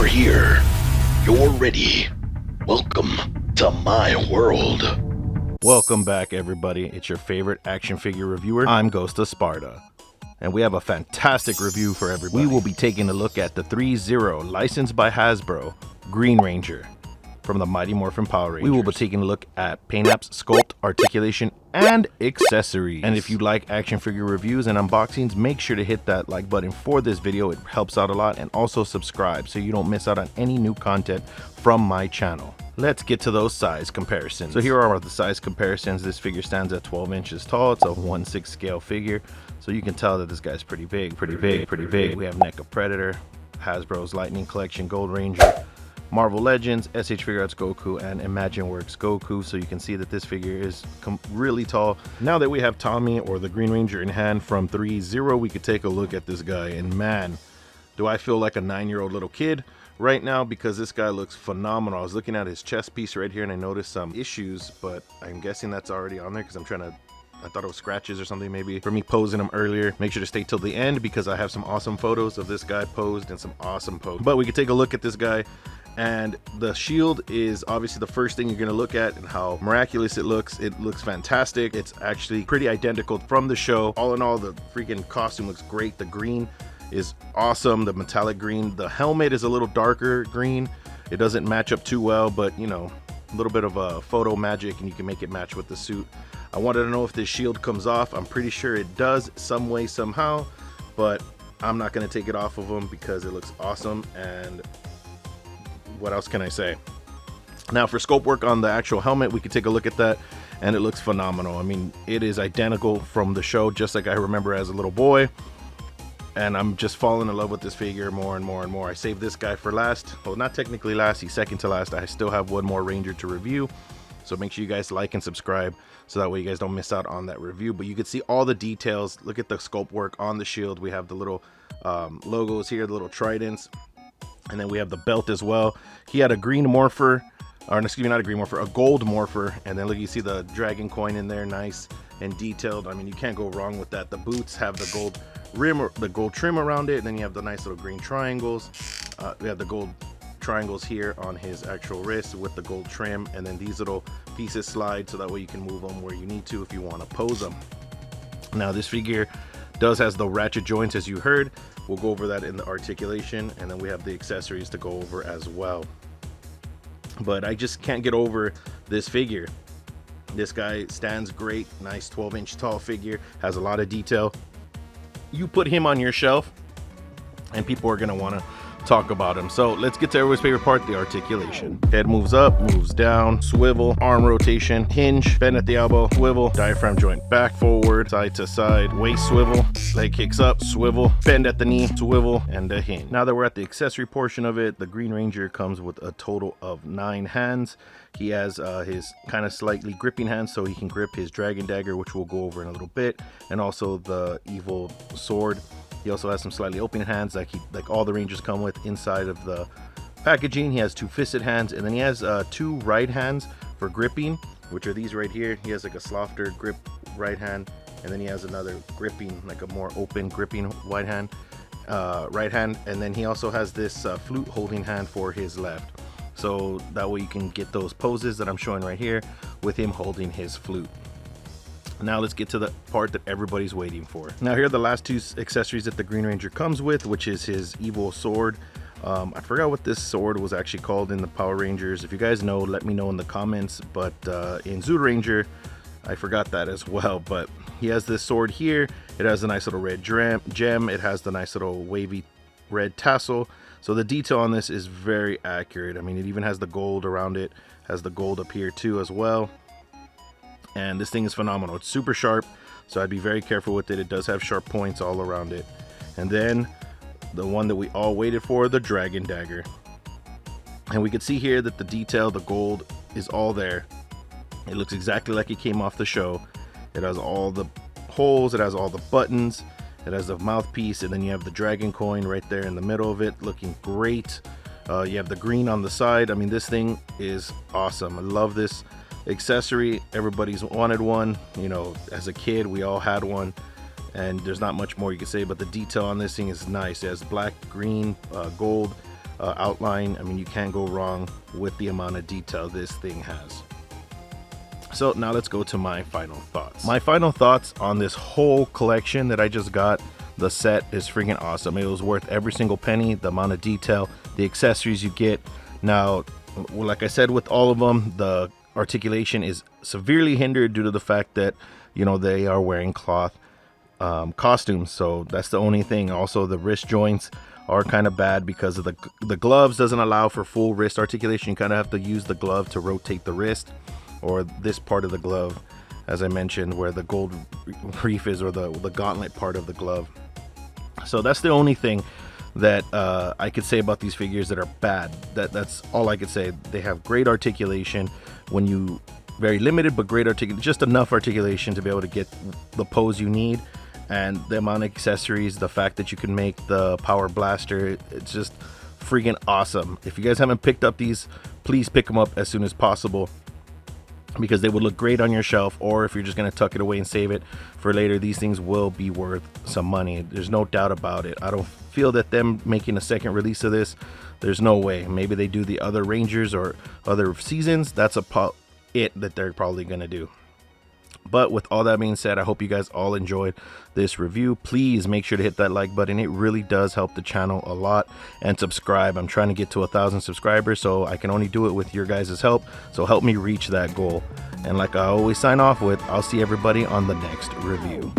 here. You're ready. Welcome to my world. Welcome back, everybody. It's your favorite action figure reviewer. I'm Ghost of Sparta, and we have a fantastic review for everybody. We will be taking a look at the Threezero, licensed by Hasbro, Green Ranger from the Mighty Morphin Power Rangers. We will be taking a look at paint apps, sculpt, articulation, and accessories. And if you like action figure reviews and unboxings, make sure to hit that like button for this video. It helps out a lot, and also subscribe so you don't miss out on any new content from my channel. Let's get to those size comparisons. So here are the size comparisons. This figure stands at 12 inches tall. It's a 1/6 scale figure. So you can tell that this guy's pretty big. We have Neck of Predator, Hasbro's Lightning Collection Gold Ranger, Marvel Legends, Shfiguarts Goku, and ImagineWorks Goku. So you can see that this figure is really tall. Now that we have Tommy, or the Green Ranger, in hand from Threezero, we could take a look at this guy. And man, do I feel like a 9-year-old little kid right now, because this guy looks phenomenal. I was looking at his chest piece right here and I noticed some issues, but I'm guessing that's already on there because I thought it was scratches or something maybe for me posing him earlier. Make sure to stay till the end because I have some awesome photos of this guy posed and some awesome poses. But we can take a look at this guy, and the shield is obviously the first thing you're going to look at, and how miraculous it looks. It looks fantastic. It's actually pretty identical from the show. All in all, the freaking costume looks great. The green is awesome, the metallic green. The helmet is a little darker green. It doesn't match up too well, but you know, a little bit of a photo magic and you can make it match with the suit. I wanted to know if this shield comes off. I'm pretty sure it does some way, somehow, but I'm not going to take it off of him because it looks awesome. And what else can I say? Now for scope work on the actual helmet, we can take a look at that, and it looks phenomenal. I mean, it is identical from the show, just like I remember as a little boy. And I'm just falling in love with this figure more and more and more. I saved this guy for last. Well, not technically last, he's second to last. I still have one more Ranger to review. So make sure you guys like and subscribe so that way you guys don't miss out on that review. But you can see all the details. Look at the sculpt work on the shield. We have the little logos here, the little tridents. And then we have the belt as well. He had a green morpher, or excuse me, not a green morpher, a gold morpher. And then look, you see the dragon coin in there, nice and detailed. I mean, you can't go wrong with that. The boots have the gold rim, or the gold trim around it, and then you have the nice little green triangles. We have the gold triangles here on his actual wrist with the gold trim, and then these little pieces slide so that way you can move them where you need to if you want to pose them. Now this figure has the ratchet joints, as you heard. We'll go over that in the articulation, and then we have the accessories to go over as well. But I just can't get over this figure. This guy stands great, nice 12-inch tall figure, has a lot of detail. You put him on your shelf and people are going to want to talk about him. So let's get to everybody's favorite part, the articulation. Head moves up, moves down, swivel, arm rotation, hinge, bend at the elbow, swivel, diaphragm joint back, forward, side to side, waist swivel, leg kicks up, swivel, bend at the knee, swivel, and a hinge. Now that we're at the accessory portion of it, the Green Ranger comes with a total of 9 hands. He has his kind of slightly gripping hands so he can grip his dragon dagger, which we'll go over in a little bit, and also the evil sword. He also has some slightly open hands like all the Rangers come with inside of the packaging. He has 2 fisted hands, and then he has 2 right hands for gripping, which are these right here. He has like a softer grip right hand, and then he has another gripping, like a more open gripping right hand, and then he also has this flute holding hand for his left. So that way you can get those poses that I'm showing right here with him holding his flute. Now let's get to the part that everybody's waiting for. Now here are the last 2 accessories that the Green Ranger comes with, which is his evil sword. I forgot what this sword was actually called in the Power Rangers. If you guys know, let me know in the comments. But in Zoo Ranger, I forgot that as well. But he has this sword here. It has a nice little red gem. It has the nice little wavy red tassel. So the detail on this is very accurate. I mean, it even has the gold around it, has the gold up here too as well. And this thing is phenomenal. It's super sharp, so I'd be very careful with it. It does have sharp points all around it. And then the one that we all waited for, the dragon dagger. And we can see here that the detail, the gold, is all there. It looks exactly like it came off the show. It has all the holes, it has all the buttons, it has the mouthpiece, and then you have the dragon coin right there in the middle of it, looking great. You have the green on the side. I mean, this thing is awesome. I love this accessory. Everybody's wanted one. You know, as a kid, we all had one, and there's not much more you can say, but the detail on this thing is nice. It has black, green, gold outline. I mean, you can't go wrong with the amount of detail this thing has. So now let's go to my final thoughts. My final thoughts on this whole collection that I just got. The set is freaking awesome. It was worth every single penny. The amount of detail, the accessories you get. Now, like I said, with all of them, the articulation is severely hindered due to the fact that, you know, they are wearing cloth costumes. So that's the only thing. Also, the wrist joints are kind of bad because of the gloves doesn't allow for full wrist articulation. You kind of have to use the glove to rotate the wrist, or this part of the glove, as I mentioned, where the gold reef is, or the gauntlet part of the glove. So that's the only thing that I could say about these figures that are bad. That's all I could say. They have great articulation when you very limited, but great articulation, just enough articulation to be able to get the pose you need. And the amount of accessories, the fact that you can make the power blaster, it's just freaking awesome. If you guys haven't picked up these, please pick them up as soon as possible, because they would look great on your shelf. Or if you're just going to tuck it away and save it for later, these things will be worth some money. There's no doubt about it. I don't feel that them making a second release of this, there's no way. Maybe they do the other Rangers or other seasons. That's it that they're probably going to do. But with all that being said, I hope you guys all enjoyed this review. Please make sure to hit that like button. It really does help the channel a lot. And subscribe. I'm trying to get to 1,000 subscribers, so I can only do it with your guys' help. So help me reach that goal. And like I always sign off with, I'll see everybody on the next review.